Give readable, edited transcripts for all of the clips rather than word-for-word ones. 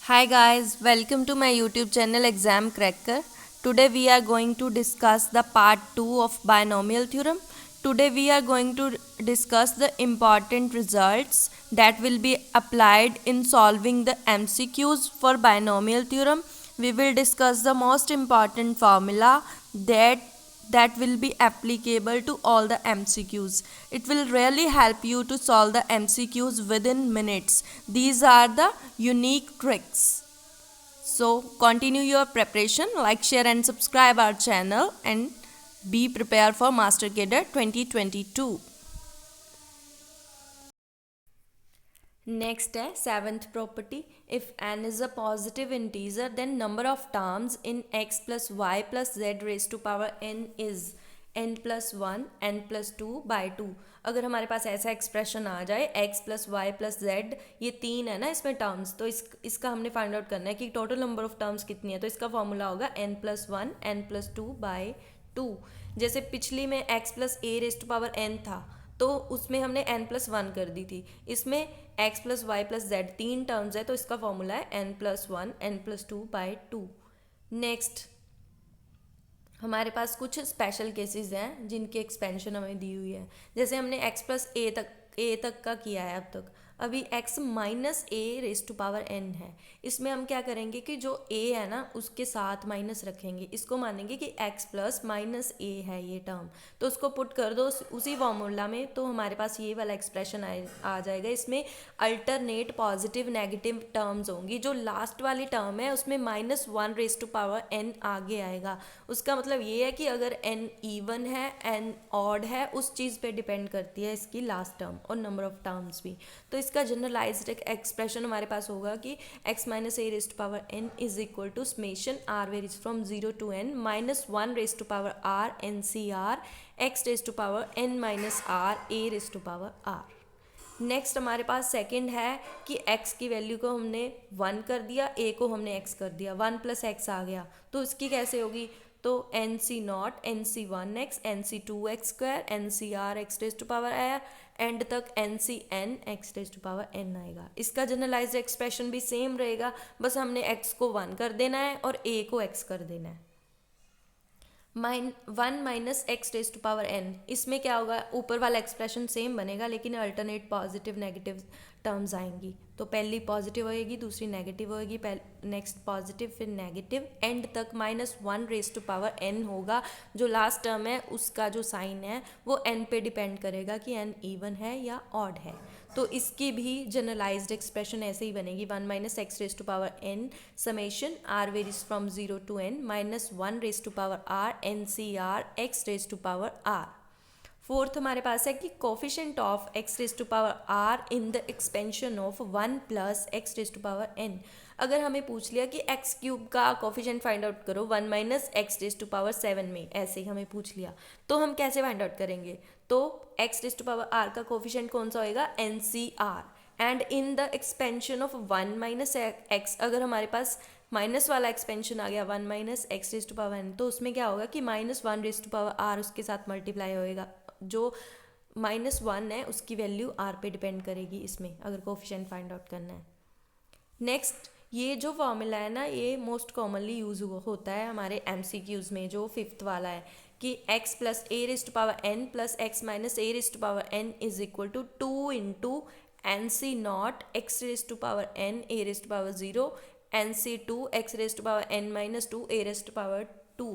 Hi guys, welcome to my YouTube channel Exam Cracker. Today we are going to discuss the part 2 of binomial theorem. Today we are going to discuss the important results that will be applied in solving the MCQs for binomial theorem. We will discuss the most important formula that will be applicable to all the MCQs. It will really help you to solve the MCQs within minutes. These are the unique tricks. So continue your preparation, like, share and subscribe our channel and be prepared for Master Cadre 2022. Next है seventh property. If n is a positive integer, then number of terms in x plus y plus z raised to power n is n plus 1 n plus 2 by 2. अगर हमारे पास ऐसा expression आ जाए x plus y plus z, ये तीन है ना इसमें टर्म्स, तो इसका हमने फाइंड आउट करना है कि टोटल नंबर ऑफ टर्म्स कितनी है. तो इसका फॉर्मूला होगा n plus 1 n plus 2 by 2. जैसे पिछली में x plus a raised to power n था, तो उसमें हमने n प्लस 1 कर दी थी. इसमें x plus y plus z तीन टर्म्स है, तो इसका फॉर्मूला है n plus 1 n plus 2 by 2. Next हमारे पास कुछ स्पेशल केसेस हैं जिनकी एक्सपेंशन हमें दी हुई है. जैसे हमने x प्लस ए तक का किया है अब तक. अभी x minus a raise to power n है. इसमें हम क्या करेंगे कि जो a है ना उसके साथ माइनस रखेंगे. इसको मानेंगे कि x प्लस माइनस ए है ये टर्म, तो उसको पुट कर दो उसी फॉर्मूला में, तो हमारे पास ये वाला एक्सप्रेशन आ जाएगा. इसमें अल्टरनेट पॉजिटिव नेगेटिव टर्म्स होंगी. जो लास्ट वाली टर्म है उसमें minus 1 raise to power n आगे आएगा. उसका मतलब ये है कि अगर n इवन है n ऑड है, उस चीज़ पे डिपेंड करती है इसकी लास्ट टर्म और नंबर ऑफ टर्म्स भी. तो इसका जनरलाइज्ड एक्सप्रेशन हमारे पास होगा कि x minus a raise to power n is equal to summation r varies from 0 to n minus 1 raise to power r n c r x raise to power n minus r a raise to power r. Next हमारे पास second है कि x की value को हमने 1 कर दिया, a को हमने x कर दिया, 1 प्लस एक्स आ गया. तो इसकी कैसे होगी? तो n C not n c 1x n c 2x square n c r x raise to power आया, एंड तक n c n x raise to power n आएगा. इसका जनरलाइज्ड एक्सप्रेशन भी सेम रहेगा, बस हमने x को 1 कर देना है और a को x कर देना है. 1 minus x raise to power n, इसमें क्या होगा? ऊपर वाला एक्सप्रेशन सेम बनेगा लेकिन अल्टरनेट पॉजिटिव नेगेटिव टर्म्स आएंगी. तो पहली पॉजिटिव होएगी, दूसरी नेगेटिव होएगी, नेक्स्ट पॉजिटिव फिर नेगेटिव, एंड तक minus 1 raise to power n होगा. जो लास्ट टर्म है उसका जो साइन है वो n पे डिपेंड करेगा कि n इवन है या ऑड है. तो इसकी भी जनरलाइज्ड एक्सप्रेशन ऐसे ही बनेगी, 1 minus x raise to power n समेशन r varies from 0 to n minus 1 raise to power r n c r x raise to power r. Fourth हमारे पास है कि coefficient of x raise to power r in the expansion of 1 plus x raise to power n. अगर हमें पूछ लिया कि x cube का कोफिशिएंट फाइंड आउट करो 1 minus x raise to power 7 में, ऐसे ही हमें पूछ लिया, तो हम कैसे फाइंड आउट करेंगे? तो x raise to power r का कोफिशिएंट कौन सा होएगा? N c r. And in the expansion of 1 minus x, अगर हमारे पास माइनस वाला एक्सपेंशन आ गया 1 minus x raise to power n, तो उसमें क्या होगा कि minus 1 raise to power r उसके साथ मल्टीप्लाई होएगा. जो माइनस 1 है उसकी वैल्यू r पे डिपेंड करेगी इसमें, अगर कोफिशिएंट फाइंड आउट करना है. नेक्स्ट ये जो फॉर्मूला है ना, ये मोस्ट कॉमनली यूज होता है हमारे MCQs में, जो फिफ्थ वाला है कि x plus A raise to power n plus X minus A raise to power n is equal to 2 into N C nought X raise to power n A raise to power 0 N C 2 X raise to power n minus 2 A raise to power 2.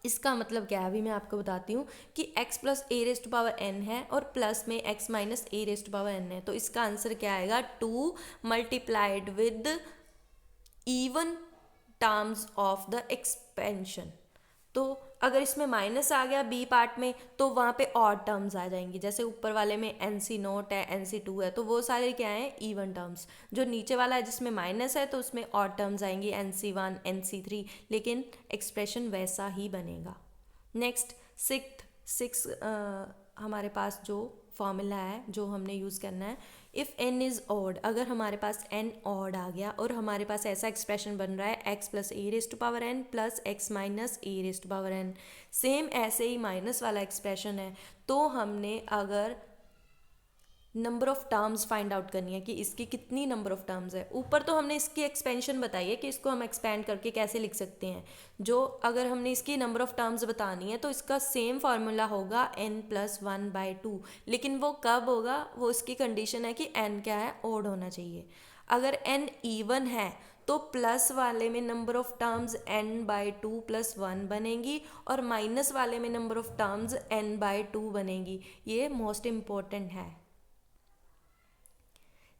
इसका मतलब क्या है अभी मैं आपको बताती हूँ कि x plus A raise to power n है और प्लस में x minus A raise to power n है. तो इसका आंसर क्या आएगा? 2 multiplied with even terms of the expansion. तो अगर इसमें माइनस आ गया बी पार्ट में, तो वहाँ पे और टर्म्स आ जाएंगी. जैसे ऊपर वाले में एन सी नोट है एन सी 2 है, तो वो सारे क्या हैं? Even terms. जो नीचे वाला है जिसमें माइनस है, तो उसमें और टर्म्स आएंगी एन सी 1 एन सी 3, लेकिन एक्सप्रेशन वैसा ही बनेगा. नेक्स्ट सिक्स हमारे पास जो फॉर्मूला है जो हमने यूज़ करना है, इफ़ n इज़ ऑड, अगर हमारे पास n ऑड आ गया और हमारे पास ऐसा एक्सप्रेशन बन रहा है x plus A raise to power n plus X minus A raise to power n, same ऐसे ही माइनस वाला एक्सप्रेशन है, तो हमने अगर number of terms find out करनी है कि इसकी कितनी नंबर ऑफ टर्म्स है। ऊपर तो हमने इसकी एक्सपेंशन बताई है कि इसको हम एक्सपैंड करके कैसे लिख सकते हैं। जो अगर हमने इसकी नंबर ऑफ टर्म्स बतानी है तो इसका सेम फार्मूला होगा n+1/2, लेकिन वो कब होगा, वो इसकी कंडीशन है कि n क्या है, ओड होना चाहिए। अगर n इवन है तो प्लस वाले में नंबर ऑफ टर्म्स n/2 + 1 बनेगी और माइनस वाले में नंबर ऑफ टर्म्स n/2 बनेगी। ये मोस्ट इम्पॉर्टेंट है।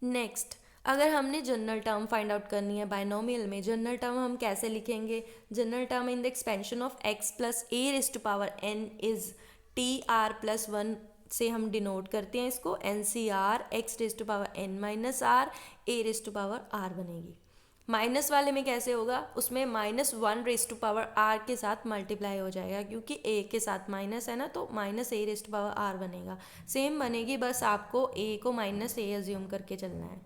नेक्स्ट, अगर हमने जनरल टर्म फाइंड आउट करनी है बायनोमियल में, जनरल टर्म हम कैसे लिखेंगे? General term in the expansion of x + a⁻n is tr+1 से हम डिनोट करते हैं इसको NCR x⁻n - r a⁻r बनेगी। माइनस वाले में कैसे होगा? उसमें -1⁻r के साथ मल्टीप्लाई हो जाएगा, क्योंकि a के साथ माइनस है ना, तो -a⁻r बनेगा। सेम बनेगी, बस आपको a को -a अज्यूम करके चलना है।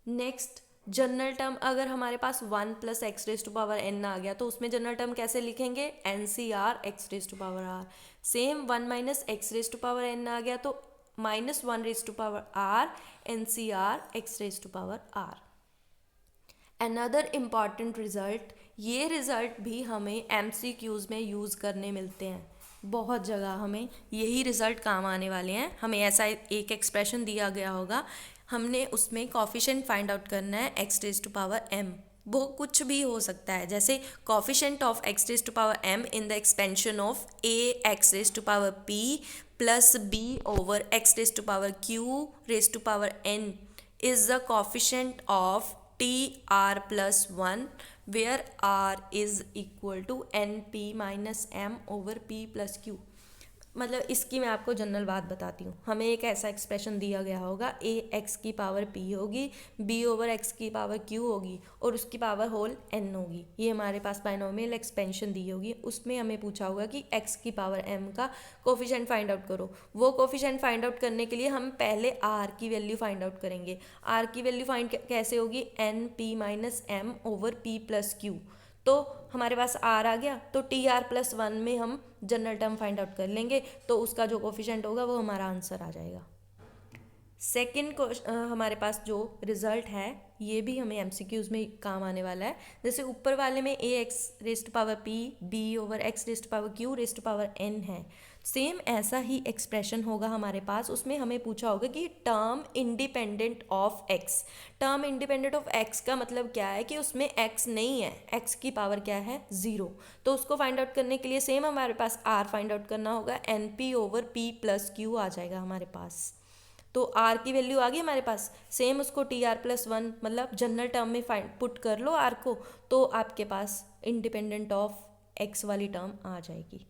नेक्स्ट, जनरल टर्म अगर हमारे पास 1 + x⁻n आ गया तो उसमें जनरल टर्म कैसे लिखेंगे? NCR x⁻r। सेम 1 - x⁻n आ गया तो -1⁻r NCR x⁻r। Another important result, ये रिजल्ट भी हमें MCQs में यूज़ करने मिलते हैं, बहुत जगह हमें यही रिजल्ट काम आने वाले हैं। हमें ऐसा एक एक्सप्रेशन दिया गया होगा, हमने उसमें कॉफिशेंट फाइंड आउट करना है x⁻m। वो कुछ भी हो सकता है, जैसे coefficient of x⁻m in the expansion of ax⁻p + b/x⁻q⁻n is the coefficient of tr+1 where r is equal to np - m/p + q। मतलब इसकी मैं आपको जनरल बात बताती हूँ। हमें एक ऐसा एक्सप्रेशन दिया गया होगा, a x⁻p होगी, b/x⁻q होगी और उसकी पावर होल n होगी। ये हमारे पास बायनोमियल एक्सपेंशन दी होगी, उसमें हमें पूछा होगा कि x⁻m का कोफिशिएंट फाइंड आउट करो। वो कोफिशिएंट फाइंड आउट करने के लिए हम पहले r की वैल्यू फाइंड आउट करेंगे। r की वैल्यू फाइंड कैसे होगी? np - m/p + q। तो हमारे पास r आ गया तो tr+1 में हम जनरल टर्म फाइंड आउट कर लेंगे, तो उसका जो कोफिशिएंट होगा वो हमारा आंसर आ जाएगा। सेकंड हमारे पास जो रिजल्ट है ये भी हमें MCQs में काम आने वाला है। जैसे ऊपर वाले में ax⁻p b/x⁻q⁻n है, सेम ऐसा ही एक्सप्रेशन होगा हमारे पास। उसमें हमें पूछा होगा कि term independent of x। Term independent of x का मतलब क्या है कि उसमें x नहीं है, x की पावर क्या है? 0। तो उसको फाइंड आउट करने के लिए सेम हमारे पास r फाइंड आउट करना होगा, np/p + q आ जाएगा हमारे पास। तो r की वैल्यू आ गई हमारे पास, सेम उसको tr+1 मतलब जनरल टर्म में फाइंड पुट कर लो r को, तो आपके पास इंडिपेंडेंट ऑफ x वाली टर्म आ जाएगी।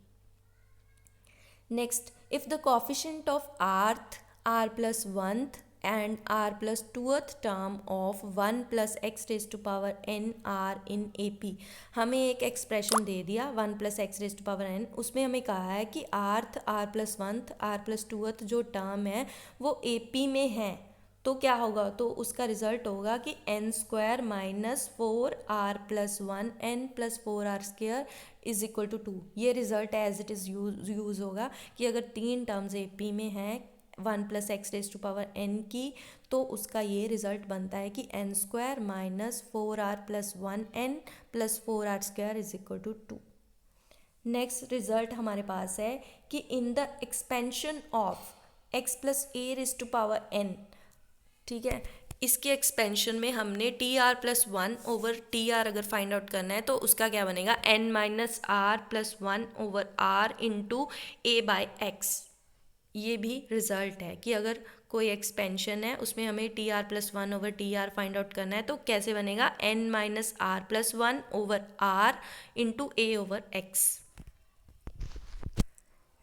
Next, if the coefficient of rth, r+1th and r+2th term of 1 + x⁻n are in AP, हमें एक एक्सप्रेशन दे दिया 1 + x⁻n, उसमें हमें कहा है कि rth, r+1th, r+2th जो टर्म है वो AP में है, तो क्या होगा? तो उसका रिजल्ट होगा कि n² - 4r+1 n + 4r² is equal to 2। ये result as it is use होगा कि अगर 3 टर्म्स AP में हैं 1 + x⁻n की, तो उसका ये रिजल्ट बनता है कि n² - 4r+1 n + 4r² is equal to 2। Next result हमारे पास है कि in the expansion of x + a⁻n, ठीक है, इसके एक्सपेंशन में हमने tr+1/tr अगर फाइंड आउट करना है तो उसका क्या बनेगा? n - r+1/r into a/x। ये भी रिजल्ट है कि अगर कोई एक्सपेंशन है उसमें हमें tr+1/tr फाइंड आउट करना है तो कैसे बनेगा? n - r+1/r into a/x।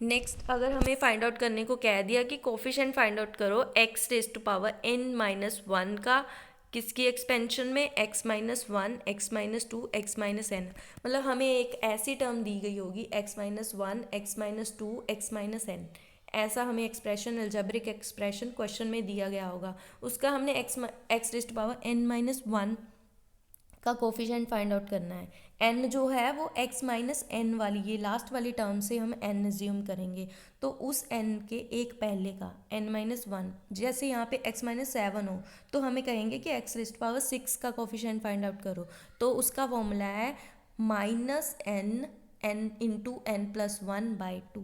Next, अगर हमें फाइंड आउट करने को कह दिया कि कोफिशिएंट फाइंड आउट करो x⁻n - 1 का, किसकी एक्सपेंशन में? x - 1, x - 2, x - n। मतलब हमें एक ऐसी टर्म दी गई होगी x - 1, x - 2, x - n, ऐसा हमें एक्सप्रेशन, अलजेब्रिक एक्सप्रेशन क्वेश्चन में दिया गया होगा। उसका हमने x⁻n - 1 का कोफिशिएंट फाइंड आउट करना है। n जो है वो x माइनस एन वाली ये लास्ट वाली टर्म से हम n एज्यूम करेंगे, तो उस n के एक पहले का n माइनस वन, जैसे यहाँ पे x माइनस सेवन हो तो हमें कहेंगे कि x रेस्ट पावर सिक्स का कोफिशिएंट फाइंड आउट करो, तो उसका फॉर्मूला है minus n into n plus one by two.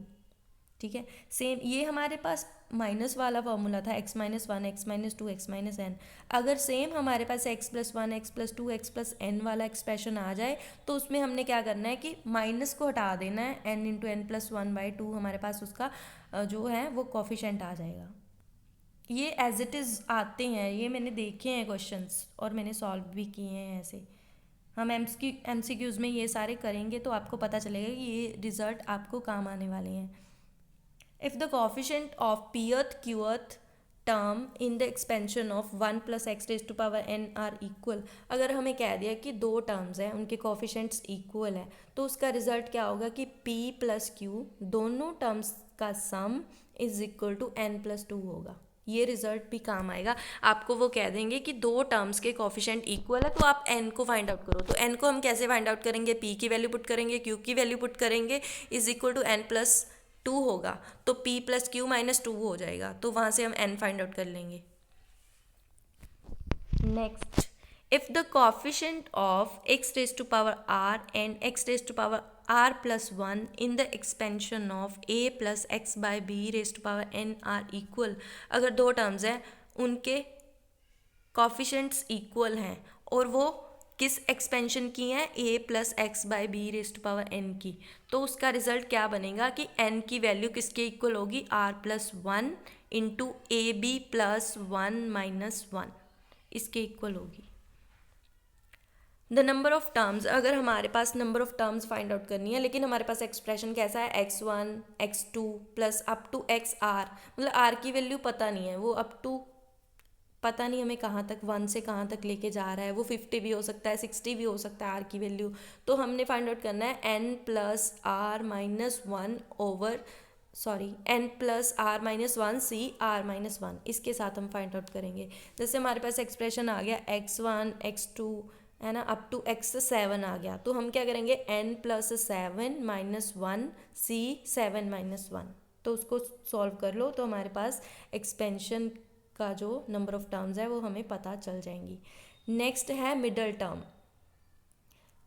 ठीक है, सेम ये हमारे पास माइनस वाला फॉर्मूला था x minus one x minus two x minus n. अगर सेम हमारे पास x plus one x plus two x plus n वाला एक्सप्रेशन आ जाए तो उसमें हमने क्या करना है कि माइनस को हटा देना है, n into n plus one by two हमारे पास उसका जो है वो कॉफिशेंट आ जाएगा। ये एज इट इज़ आते हैं, ये मैंने देखे हैं क्वेश्चंस और मैंने सॉल्व भी किए हैं ऐसे। हम MCQs में ये सारे करेंगे तो आपको पता चलेगा कि ये रिजल्ट आपको काम आने वाले हैं। If the coefficient of pth qth term in the expansion of 1 plus x raised to power n are equal, अगर हमें कह दिया कि दो टर्म्स हैं उनके कोफिशेंट्स इक्वल है तो उसका रिजल्ट क्या होगा कि p प्लस q दोनों टर्म्स का sum is equal to n plus two होगा। ये रिजल्ट भी काम आएगा। आपको वो कह देंगे कि दो टर्म्स के कोफिशेंट इक्वल है तो आप n को फाइंड आउट करो, तो n को हम कैसे फाइंड आउट करेंगे, p की वैल्यू पुट करेंगे, q की वैल्यू पुट करेंगे, is equal to n plus two होगा तो p plus q minus two हो जाएगा, तो वहाँ से हम n फाइंड आउट कर लेंगे। Next, if the coefficient of x raise to power r and x raise to power r plus one in the expansion of a plus x by b raise to power n are equal, अगर दो terms हैं उनके coefficients equal हैं और वो किस expansion की हैं, a plus x by b raise to power n की, तो उसका रिजल्ट क्या बनेगा कि n की वैल्यू किसके इक्वल होगी, r plus one into a b plus one minus one, इसके इक्वल होगी। द नंबर ऑफ टर्म्स, अगर हमारे पास number of terms find out करनी है लेकिन हमारे पास एक्सप्रेशन कैसा है x1 x2 plus up to xr, मतलब r की वैल्यू पता नहीं है, वो अप टू पता नहीं हमें कहाँ तक, वन से कहाँ तक लेके जा रहा है, वो 50 भी हो सकता है 60 भी हो सकता है आर की वैल्यू, तो हमने फाइंड आउट करना है n plus r minus one over n plus r minus one c r minus one, इसके साथ हम फाइंड आउट करेंगे। जैसे हमारे पास एक्सप्रेशन आ गया x1 x2 है ना, अप टू x7 आ गया, तो हम क्या करेंगे n plus seven minus one c seven minus one, तो उसको सॉल्व कर लो तो हमारे पास एक्सपेंशन का जो नंबर ऑफ टर्म्स है वो हमें पता चल जाएंगी। नेक्स्ट है मिडल टर्म।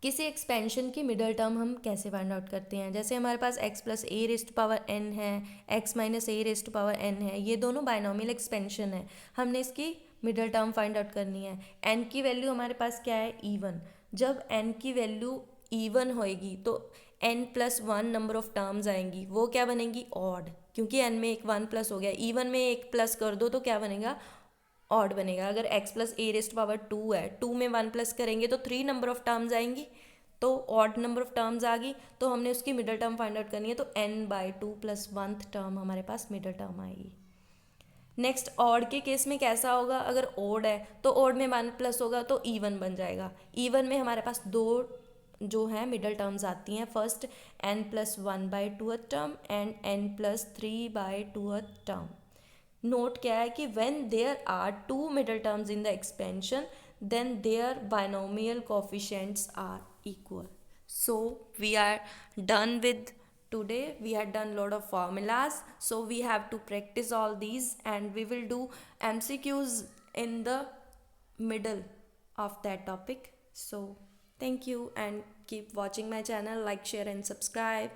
किसी एक्सपेंशन की मिडल टर्म हम कैसे फाइंड आउट करते हैं, जैसे हमारे पास x plus A raise to power n है, x minus A raise to power n है, ये दोनों बायनोमियल एक्सपेंशन है, हमने इसकी मिडल टर्म फाइंड आउट करनी है। n की वैल्यू हमारे पास क्या है, इवन, जब n की वैल्यू इवन होएगी तो n plus one number of terms आएंगी, वो क्या बनेंगी, ऑड, क्योंकि n में एक वन प्लस हो गया, इवन में एक प्लस कर दो तो क्या बनेगा, ऑड बनेगा। अगर x plus a raised power two है, टू में वन प्लस करेंगे तो थ्री नंबर ऑफ टर्म्स आएंगी, तो ऑड नंबर ऑफ टर्म्स आ गई, तो हमने उसकी मिडल टर्म फाइंड आउट करनी है, तो n by two plus oneth term हमारे पास मिडल टर्म आएगी। नेक्स्ट, ऑड के केस में कैसा होगा, अगर ऑड है तो ऑड में वन प्लस होगा तो इवन बन जाएगा। इवन में हमारे पास दो जो है मिडल टर्म्स आती हैं, first n plus one by to term and n plus three by two term. Note क्या है कि when there are two middle terms in the expansion then their binomial coefficients are equal. So we are done with today. We had done lot of formulas, so we have to practice all these and we will do MCQs in the middle of that topic. So thank you and keep watching my channel, like, share and subscribe.